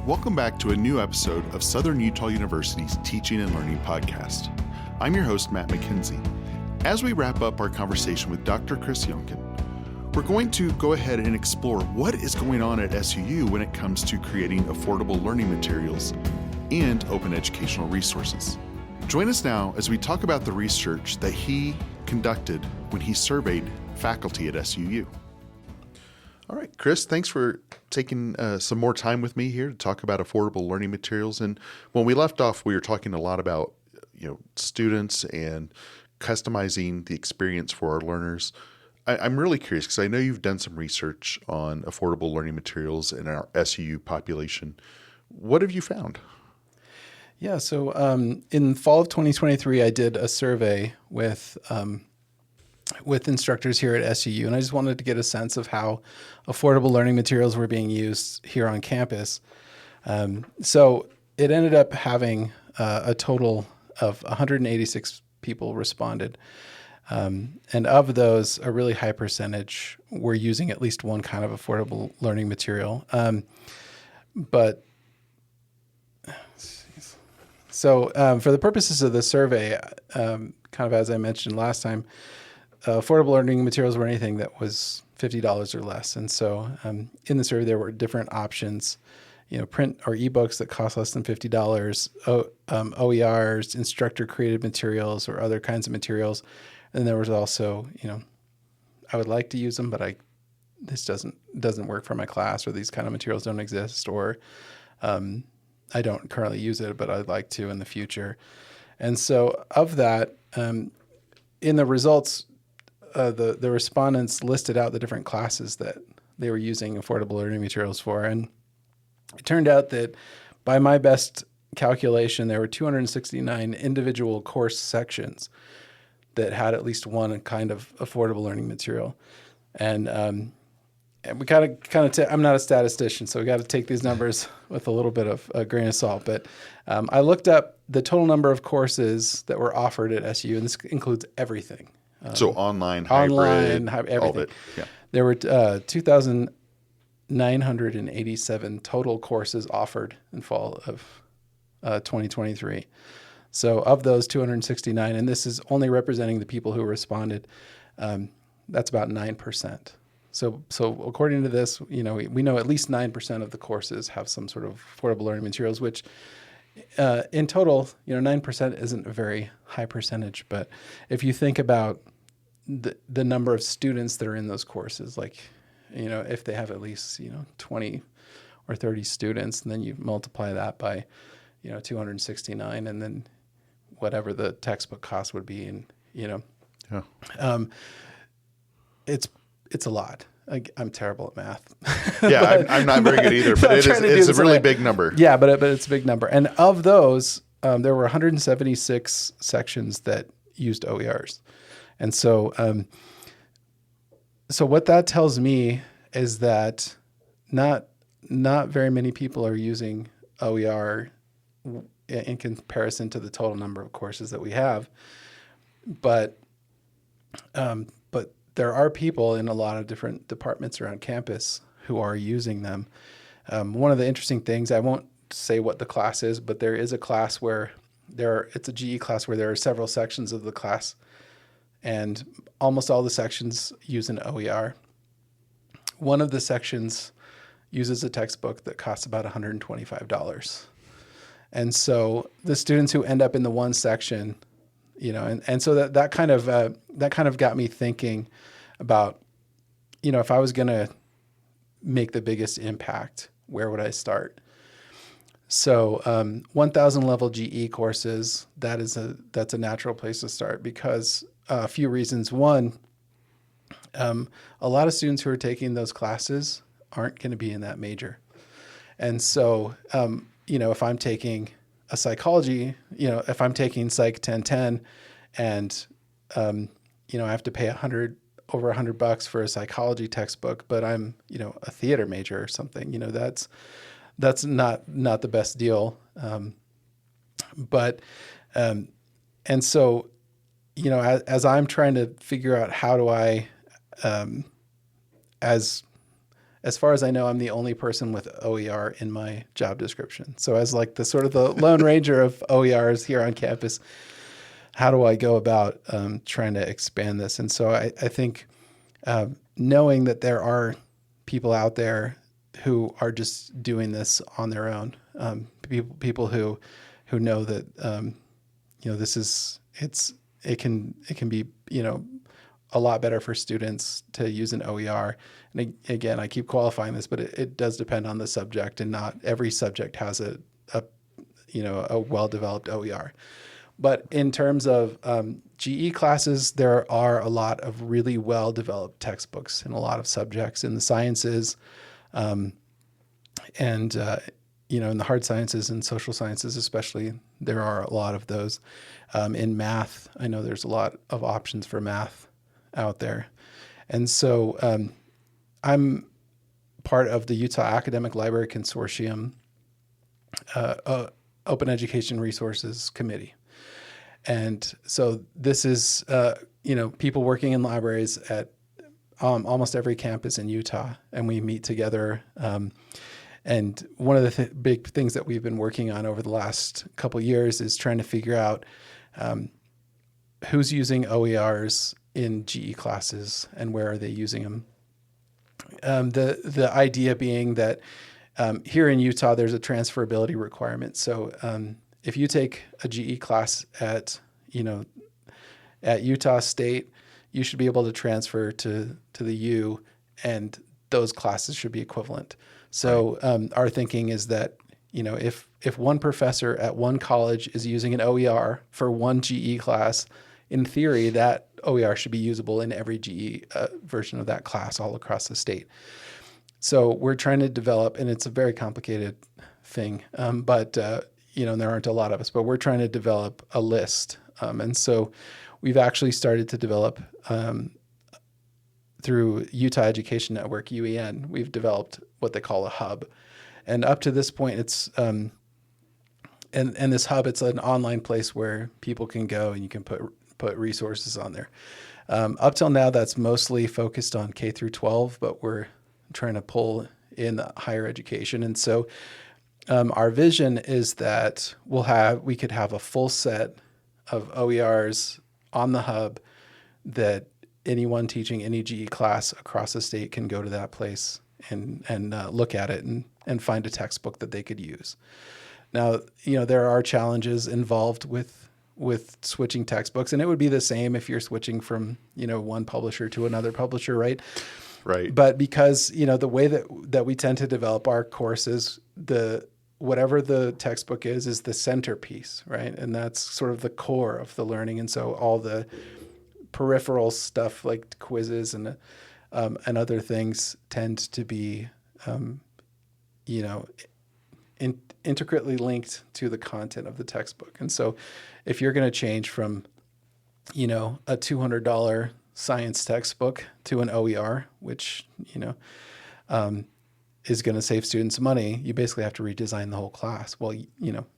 Welcome back to a new episode of Southern Utah University's Teaching and Learning Podcast. I'm your host, Matt McKenzie. As we wrap up our conversation with Dr. Chris Younkin, we're going to go ahead and explore what is going on at SUU when it comes to creating affordable learning materials and open educational resources. Join us now as we talk about the research that he conducted when he surveyed faculty at SUU. All right, Chris, thanks for taking some more time with me here to talk about affordable learning materials. And when we left off, we were talking a lot about, students and customizing the experience for our learners. I'm really curious because I know you've done some research on affordable learning materials in our SUU population. What have you found? Yeah, so in fall of 2023, I did a survey with instructors here at SUU, and I just wanted to get a sense of how affordable learning materials were being used here on campus. So it ended up having a total of 186 people responded. And of those, a really high percentage were using at least one kind of affordable learning material. So for the purposes of the survey, kind of as I mentioned last time, affordable learning materials were anything that was $50 or less. And so in the survey, there were different options, print or ebooks that cost less than $50, OERs, instructor-created materials, or other kinds of materials. And there was also, I would like to use them, but this doesn't work for my class, or these kind of materials don't exist, or I don't currently use it, but I'd like to in the future. And so of that, in the results, the respondents listed out the different classes that they were using affordable learning materials for. And it turned out that by my best calculation, there were 269 individual course sections that had at least one kind of affordable learning material. And we I'm not a statistician, so we got to take these numbers with a little bit of a grain of salt. But I looked up the total number of courses that were offered at SU, and this includes everything. So online, hybrid, everything. All of it. Yeah. There were 2,987 total courses offered in fall of 2023. So of those 269, and this is only representing the people who responded, that's about 9%. So according to this, we know at least 9% of the courses have some sort of affordable learning materials, which in total, 9% isn't a very high percentage. But if you think about the number of students that are in those courses, like, if they have at least, 20 or 30 students, and then you multiply that by, 269, and then whatever the textbook cost would be, and, it's a lot. I'm terrible at math. Yeah, I'm not very good either, but it's a really big number. Yeah, but it's a big number. And of those, there were 176 sections that used OERs. And so what that tells me is that not very many people are using OER in comparison to the total number of courses that we have. But there are people in a lot of different departments around campus who are using them. One of the interesting things, I won't say what the class is, but there is a class where it's a GE class where there are several sections of the class, and almost all the sections use an OER. One of the sections uses a textbook that costs about $125. And so the students who end up in the one section, and so that kind of got me thinking about, if I was going to make the biggest impact, where would I start? So 1,000 level GE courses, that's a natural place to start because a few reasons. One, a lot of students who are taking those classes aren't going to be in that major. And so, if I'm taking a psychology, if I'm taking Psych 1010 and, I have to pay over $100 for a psychology textbook, but I'm, a theater major or something, that's not the best deal. And so, as I'm trying to figure out how do I, as as far as I know, I'm the only person with OER in my job description. So as like the sort of the Lone Ranger of OERs here on campus, how do I go about trying to expand this? And so I think knowing that there are people out there who are just doing this on their own, people who know that it can be a lot better for students to use an OER. And again, I keep qualifying this, but it does depend on the subject, and not every subject has a well-developed OER. But in terms of GE classes, there are a lot of really well-developed textbooks in a lot of subjects in the sciences, and in the hard sciences and social sciences especially. There are a lot of those. In math, I know there's a lot of options for math out there. And so I'm part of the Utah Academic Library Consortium Open Education Resources Committee. And so this is, people working in libraries at almost every campus in Utah, and we meet together. And one of the big things that we've been working on over the last couple of years is trying to figure out who's using OERs in GE classes and where are they using them. The idea being that here in Utah, there's a transferability requirement. So if you take a GE class at Utah State, you should be able to transfer to the U, and those classes should be equivalent. So our thinking is that if one professor at one college is using an OER for one GE class, in theory that OER should be usable in every GE version of that class all across the state. So we're trying to develop, and it's a very complicated thing, but there aren't a lot of us, but we're trying to develop a list. And so we've actually started to develop through Utah Education Network, UEN, we've developed what they call a hub. And up to this point, it's and this hub, it's an online place where people can go and you can put resources on there. Up till now, that's mostly focused on K through 12, but we're trying to pull in higher education. And so our vision is that we could have a full set of OERs on the hub that anyone teaching any GE class across the state can go to that place and look at it and find a textbook that they could use. Now, there are challenges involved with switching textbooks, and it would be the same if you're switching from, one publisher to another publisher, right? Right. But because, the way that we tend to develop our courses, whatever the textbook is the centerpiece, right? And that's sort of the core of the learning. And so all the peripheral stuff like quizzes and other things tend to be, intricately linked to the content of the textbook. And so if you're going to change from, a $200 science textbook to an OER, which, is going to save students money, you basically have to redesign the whole class. Well,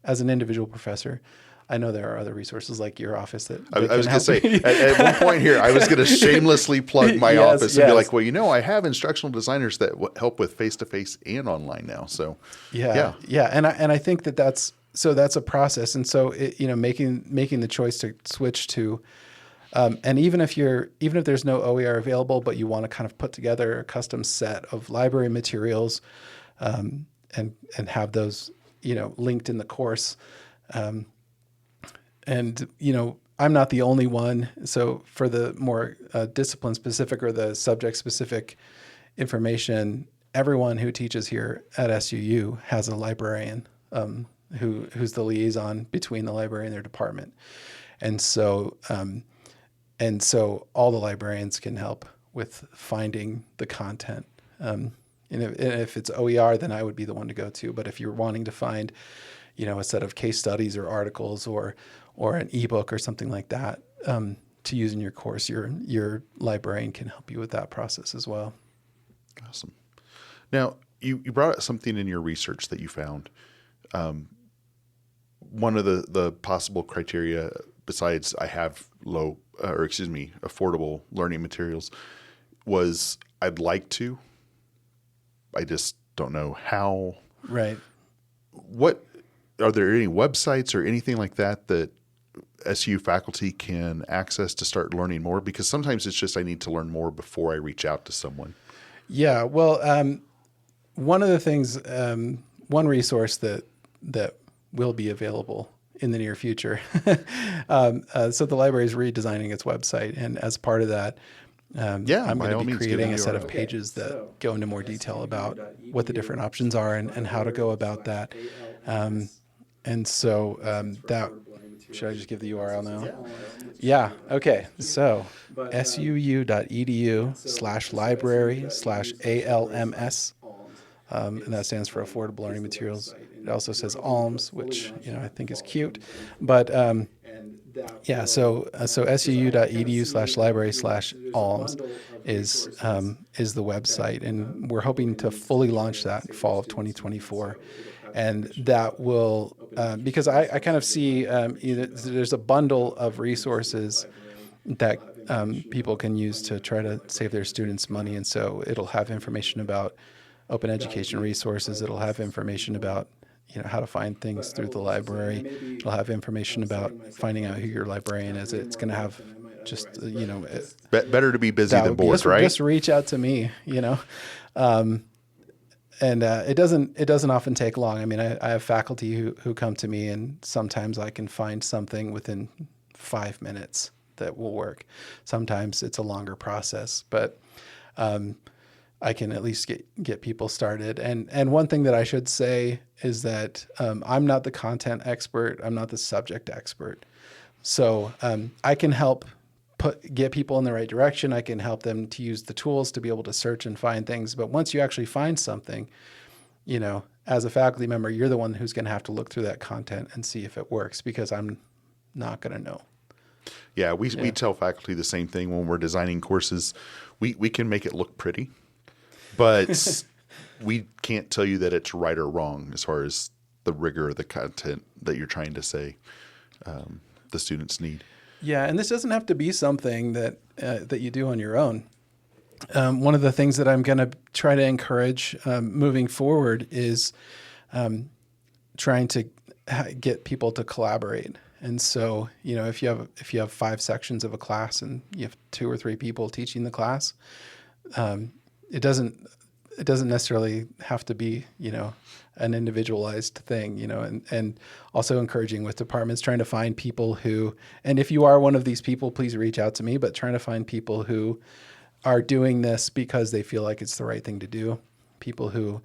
as an individual professor, I know there are other resources like your office that I was going to say, at one point here, I was going to shamelessly plug my office and be like, well, I have instructional designers that help with face-to-face and online now. So yeah. And I think that's a process. And so making the choice to switch to, and even if there's no OER available, but you want to kind of put together a custom set of library materials, and have those, linked in the course, and, I'm not the only one. So for the more discipline specific or the subject specific information, everyone who teaches here at SUU has a librarian who's the liaison between the library and their department. And so all the librarians can help with finding the content. And if it's OER, then I would be the one to go to. But if you're wanting to find, a set of case studies or articles or an ebook or something like that to use in your course, your librarian can help you with that process as well. Awesome. Now, you brought up something in your research that you found. One of the possible criteria, besides I have affordable learning materials, was I'd like to. I just don't know how. Right. What are there any websites or anything like that that SU faculty can access to start learning more? Because sometimes it's just I need to learn more before I reach out to someone. Yeah. Well, one of the things, one resource that will be available in the near future. So the library is redesigning its website, and as part of that, I'm going to be creating a set of pages that go into more detail about what the different options are and how to go about that. And so that, should I just give the URL now? Yeah. Okay. So suu.edu/library/ALMS. And that stands for Affordable Learning Materials. It also says ALMS, which, I think is cute. But so suu.edu/library/alms is the website, and we're hoping to fully launch that in fall of 2024. And that will, because I kind of see there's a bundle of resources that people can use to try to save their students money. And so it'll have information about open education resources. It'll have information about how to find things through the library. It'll have information about finding out who your librarian is. It's going to have just better to be busy than bored, right? Just reach out to me, and it doesn't often take long. I mean, I have faculty who come to me, and sometimes I can find something within 5 minutes that will work. Sometimes it's a longer process, but I can at least get people started. And one thing that I should say is that I'm not the content expert. I'm not the subject expert. So I can help get people in the right direction. I can help them to use the tools to be able to search and find things. But once you actually find something, as a faculty member, you're the one who's going to have to look through that content and see if it works, because I'm not going to know. Yeah, we tell faculty the same thing when we're designing courses. We can make it look pretty, but we can't tell you that it's right or wrong as far as the rigor of the content that you're trying to say the students need. Yeah, and this doesn't have to be something that you do on your own. One of the things that I'm going to try to encourage moving forward is trying to get people to collaborate. And so, if you have 5 sections of a class and you have 2 or 3 people teaching the class, it doesn't necessarily have to be, an individualized thing, and also encouraging with departments, trying to find people who, and if you are one of these people, please reach out to me, but trying to find people who are doing this because they feel like it's the right thing to do. People who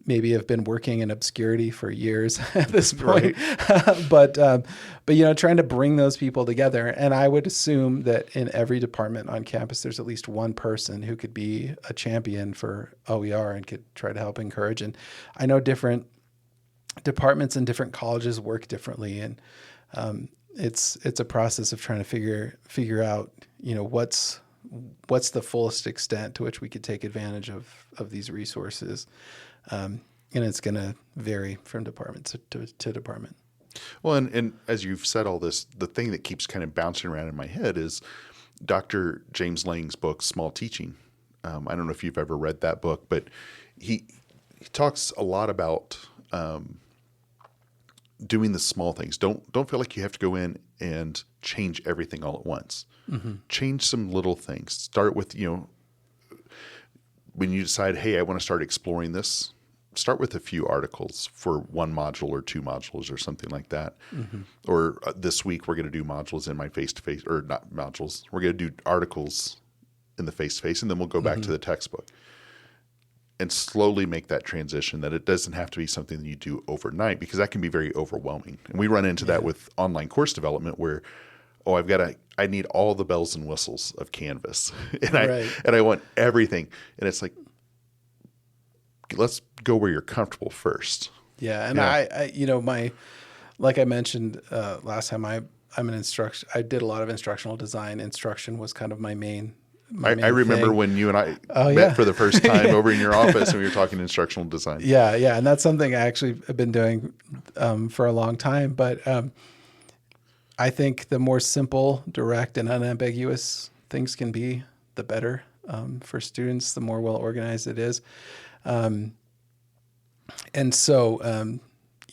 maybe have been working in obscurity for years at this point, right. but trying to bring those people together. And I would assume that in every department on campus, there's at least one person who could be a champion for OER and could try to help encourage. And I know different departments and different colleges work differently, and it's a process of trying to figure out what's the fullest extent to which we could take advantage of these resources. And it's going to vary from department to department. Well, and as you've said all this, the thing that keeps kind of bouncing around in my head is Dr. James Lang's book, Small Teaching. I don't know if you've ever read that book, but he talks a lot about doing the small things. Don't feel like you have to go in and change everything all at once. Mm-hmm. Change some little things. Start with, when you decide, hey, I want to start exploring this, start with a few articles for 1 module or 2 modules or something like that. Mm-hmm. Or this week we're going to do modules in my face-to-face, or not modules. We're going to do articles in the face-to-face, and then we'll go back to the textbook. And slowly make that transition, that it doesn't have to be something that you do overnight, because that can be very overwhelming. And we run into that with online course development where, I need all the bells and whistles of Canvas, and I want everything. And it's like, let's go where you're comfortable first. Yeah. And I like I mentioned last time, I'm an instruction. I did a lot of instructional design. Instruction was kind of my main I remember thing. When you and I met for the first time over in your office, and we were talking instructional design. Yeah. Yeah. And that's something I actually have been doing for a long time, but I think the more simple, direct, and unambiguous things can be, the better for students, the more well organized it is. And so,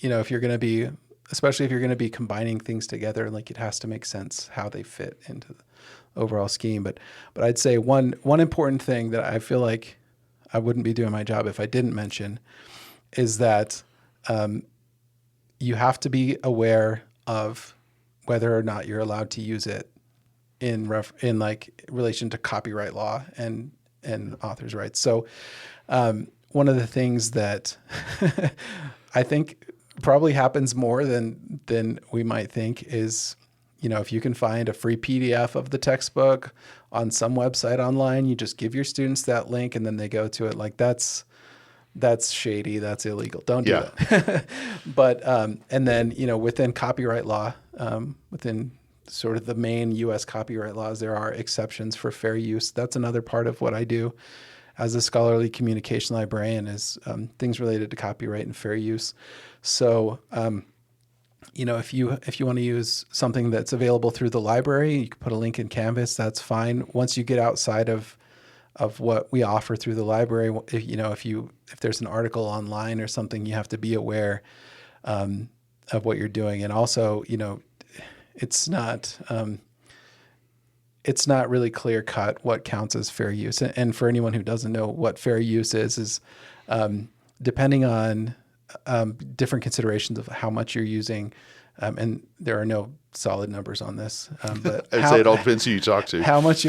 if you're going to be, especially if you're going to be combining things together, like it has to make sense how they fit into the overall scheme. But I'd say one important thing that I feel like I wouldn't be doing my job if I didn't mention is that you have to be aware of whether or not you're allowed to use it in relation to copyright law and authors' rights. So one of the things that I think probably happens more than we might think is, if you can find a free PDF of the textbook on some website online, you just give your students that link and then they go to it. Like that's shady. That's illegal. Don't do that. But, and then, within copyright law, within sort of the main U.S. copyright laws, there are exceptions for fair use. That's another part of what I do as a scholarly communication librarian is things related to copyright and fair use. So, if you want to use something that's available through the library, you can put a link in Canvas. That's fine. Once you get outside of what we offer through the library, if there's an article online or something, you have to be aware of what you're doing. And also, it's not really clear cut what counts as fair use. And for anyone who doesn't know what fair use is depending on different considerations of how much you're using. And there are no solid numbers on this. But I'd say it all depends who you talk to. How much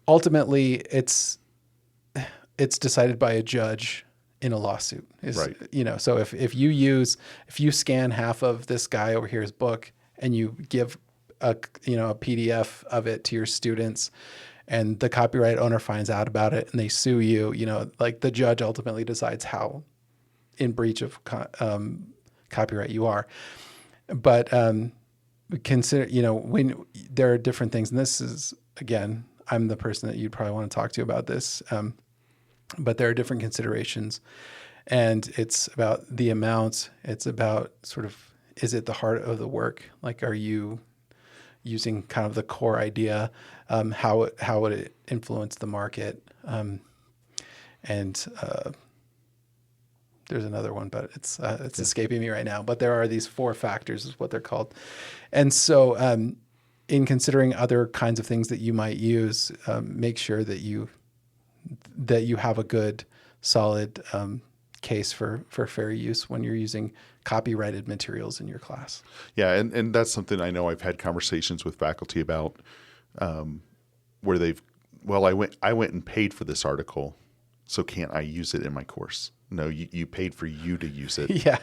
ultimately it's decided by a judge in a lawsuit. Right. So if you scan half of this guy over here's book and you give a PDF of it to your students and the copyright owner finds out about it and they sue you, like the judge ultimately decides how in breach of copyright you are. But consider, when there are different things, and this is, again, I'm the person that you'd probably want to talk to about this, but there are different considerations, and it's about the amount. It's about sort of, is it the heart of the work? Like, are you using kind of the core idea? How would it influence the market? There's another one, but it's escaping me right now. But there are these 4 factors, is what they're called. And so, in considering other kinds of things that you might use, make sure that you have a good, solid case for fair use when you're using copyrighted materials in your class. Yeah, and that's something I know I've had conversations with faculty about, where I went and paid for this article, so can't I use it in my course? No, you paid for you to use it. Yeah.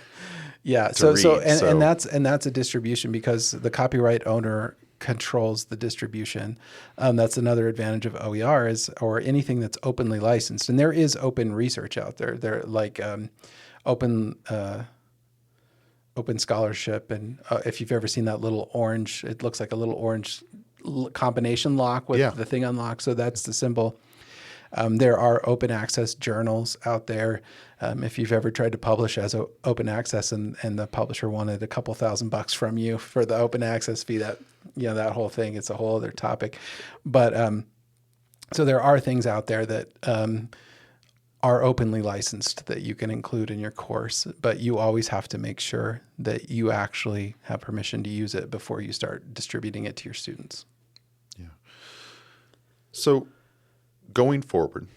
And that's a distribution because the copyright owner controls the distribution. That's another advantage of OER or anything that's openly licensed. And there is open research out there. There like open scholarship, and if you've ever seen that little orange, it looks like a little orange combination lock with the thing unlocked. So that's the symbol. There are open access journals out there. If you've ever tried to publish as open access and the publisher wanted a couple $1,000 from you for the open access fee, that whole thing, it's a whole other topic. But so there are things out there that are openly licensed that you can include in your course, but you always have to make sure that you actually have permission to use it before you start distributing it to your students. Yeah. So going forward,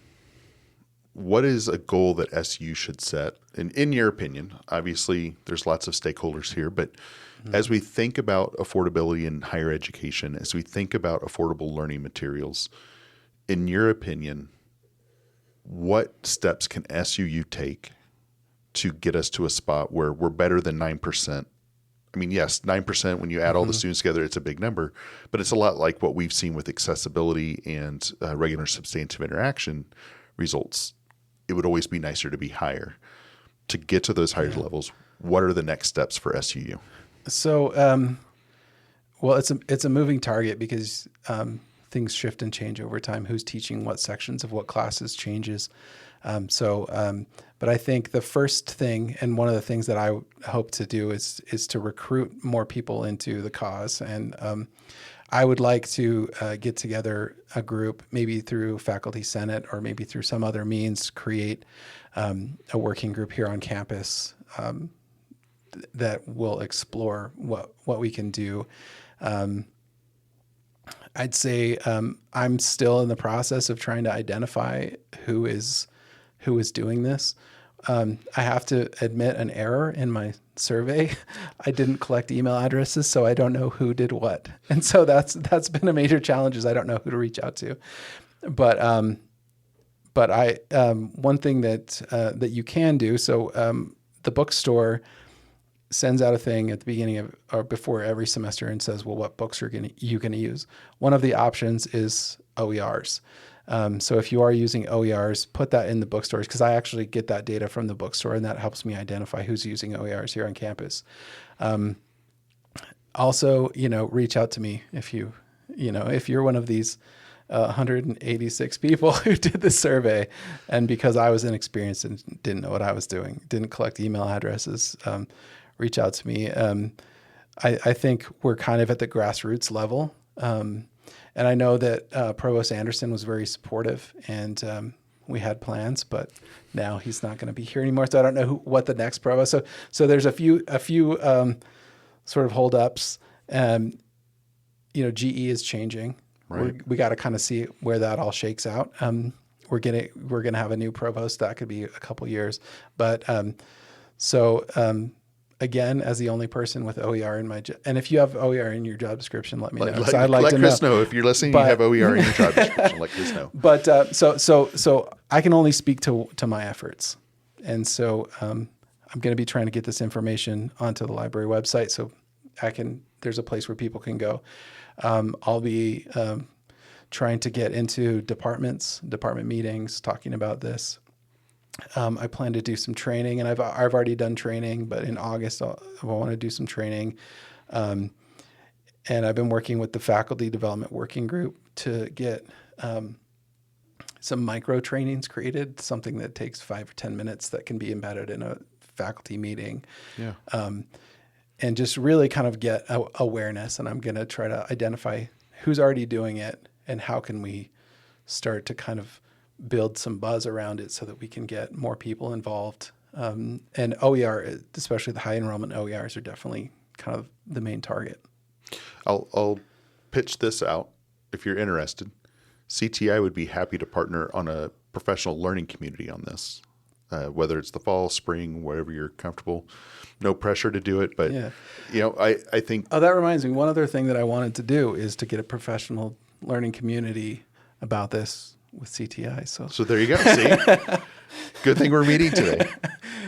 what is a goal that SU should set? And in your opinion, obviously there's lots of stakeholders here, but as we think about affordability in higher education, as we think about affordable learning materials, in your opinion, what steps can SUU take to get us to a spot where we're better than 9%? I mean, yes, 9%, when you add all the students together, it's a big number, but it's a lot like what we've seen with accessibility and regular substantive interaction results. It would always be nicer to be higher. To get to those higher levels, what are the next steps for SUU? So, well, it's a moving target because things shift and change over time. Who's teaching what sections of what classes changes. But I think the first thing, and one of the things that I hope to do is to recruit more people into the cause. And I would like to get together a group, maybe through Faculty Senate or maybe through some other means, create a working group here on campus that will explore what we can do. I'd say I'm still in the process of trying to identify who is doing this. I have to admit an error in my survey. I didn't collect email addresses, so I don't know who did what, and so that's been a major challenge. Is I don't know who to reach out to. But I one thing that you can do. So the bookstore sends out a thing at the beginning of or before every semester and says, well, what books are you going to use? One of the options is OERs. So if you are using OERs, put that in the bookstores, because I actually get that data from the bookstore, and that helps me identify who's using OERs here on campus. Also, reach out to me if you're one of these 186 people who did the survey, and because I was inexperienced and didn't know what I was doing, didn't collect email addresses, reach out to me. I think we're kind of at the grassroots level. And I know that Provost Anderson was very supportive, and we had plans, but now he's not going to be here anymore. So I don't know what the next provost. So there's a few sort of holdups. GE is changing. Right. We got to kind of see where that all shakes out. We're gonna have a new provost. That could be a couple years, but again, as the only person with OER in my job, and if you have OER in your job description, let me know. So I'd like let to Chris know. If you're listening, you have OER in your job description. Let Chris know. But so I can only speak to my efforts, and so I'm going to be trying to get this information onto the library website, so there's a place where people can go. I'll be trying to get into department meetings, talking about this. I plan to do some training, and I've already done training, but in August I want to do some training. And I've been working with the faculty development working group to get some micro trainings created, something that takes 5 or 10 minutes that can be embedded in a faculty meeting. Yeah. And just really kind of get awareness. And I'm going to try to identify who's already doing it and how can we start to kind of build some buzz around it so that we can get more people involved. And OER, especially the high enrollment OERs, are definitely kind of the main target. I'll pitch this out if you're interested. CTI would be happy to partner on a professional learning community on this, whether it's the fall, spring, wherever you're comfortable. No pressure to do it, but I think. Oh, that reminds me. One other thing that I wanted to do is to get a professional learning community about this with CTI. So there you go. See, good thing we're meeting today.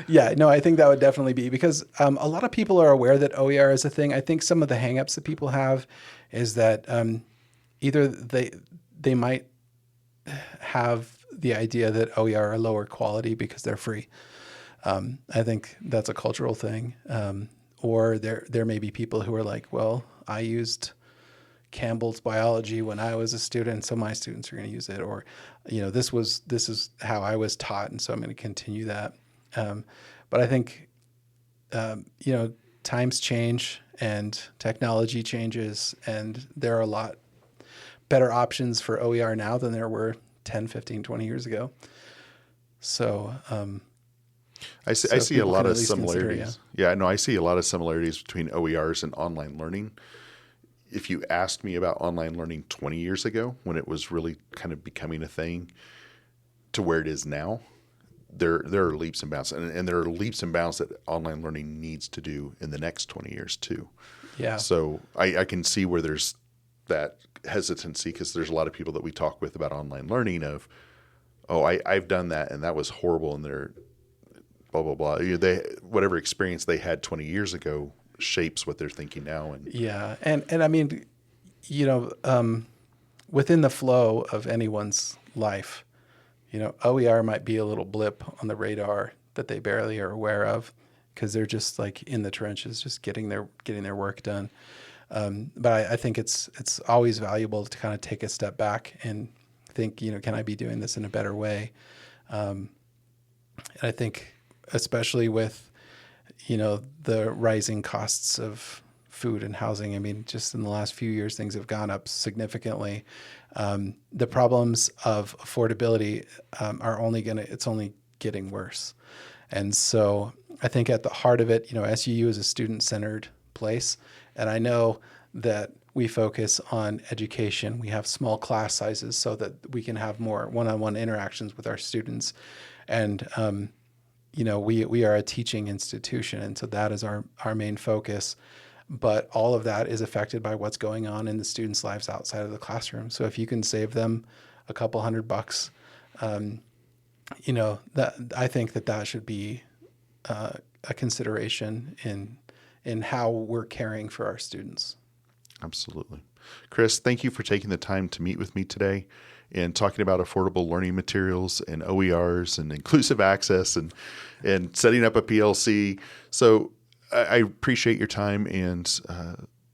Yeah, no, I think that would definitely be, because a lot of people are aware that OER is a thing. I think some of the hangups that people have is that either they might have the idea that OER are lower quality because they're free. I think that's a cultural thing. Or there may be people who are like, well, I used Campbell's biology when I was a student, so my students are going to use it. Or, this is how I was taught, and so I'm going to continue that. But I think, times change and technology changes, and there are a lot better options for OER now than there were 10, 15, 20 years ago. So, I see a lot of similarities. I see a lot of similarities between OERs and online learning. If you asked me about online learning 20 years ago, when it was really kind of becoming a thing, to where it is now, there are leaps and bounds, and there are leaps and bounds that online learning needs to do in the next 20 years too. Yeah. So I can see where there's that hesitancy, because there's a lot of people that we talk with about online learning of, I've done that and that was horrible, and they're blah, blah, blah. Whatever experience they had 20 years ago shapes what they're thinking now. And I mean, within the flow of anyone's life, OER might be a little blip on the radar that they barely are aware of, because they're just like in the trenches, just getting their work done. But I think it's always valuable to kind of take a step back and think, can I be doing this in a better way? And I think especially with, the rising costs of food and housing. I mean, just in the last few years, things have gone up significantly. The problems of affordability it's only getting worse. And so I think at the heart of it, SUU is a student-centered place. And I know that we focus on education. We have small class sizes so that we can have more one-on-one interactions with our students. And, we are a teaching institution. And so that is our main focus. But all of that is affected by what's going on in the students' lives outside of the classroom. So if you can save them a couple $100, that I think that should be a consideration in how we're caring for our students. Absolutely. Chris, thank you for taking the time to meet with me today and talking about affordable learning materials and OERs and inclusive access and setting up a PLC. So I appreciate your time, and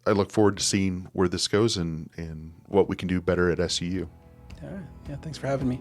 I look forward to seeing where this goes and what we can do better at SUU. All right. Yeah, thanks for having me.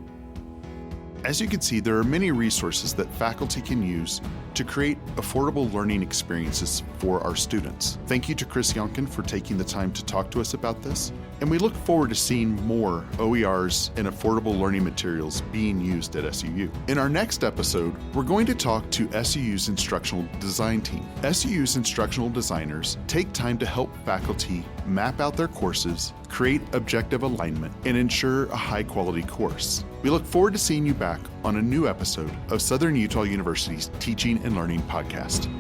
As you can see, there are many resources that faculty can use to create affordable learning experiences for our students. Thank you to Chris Younkin for taking the time to talk to us about this, and we look forward to seeing more OERs and affordable learning materials being used at SUU. In our next episode, we're going to talk to SUU's instructional design team. SUU's instructional designers take time to help faculty map out their courses, create objective alignment, and ensure a high-quality course. We look forward to seeing you back on a new episode of Southern Utah University's Teaching and Learning Podcast.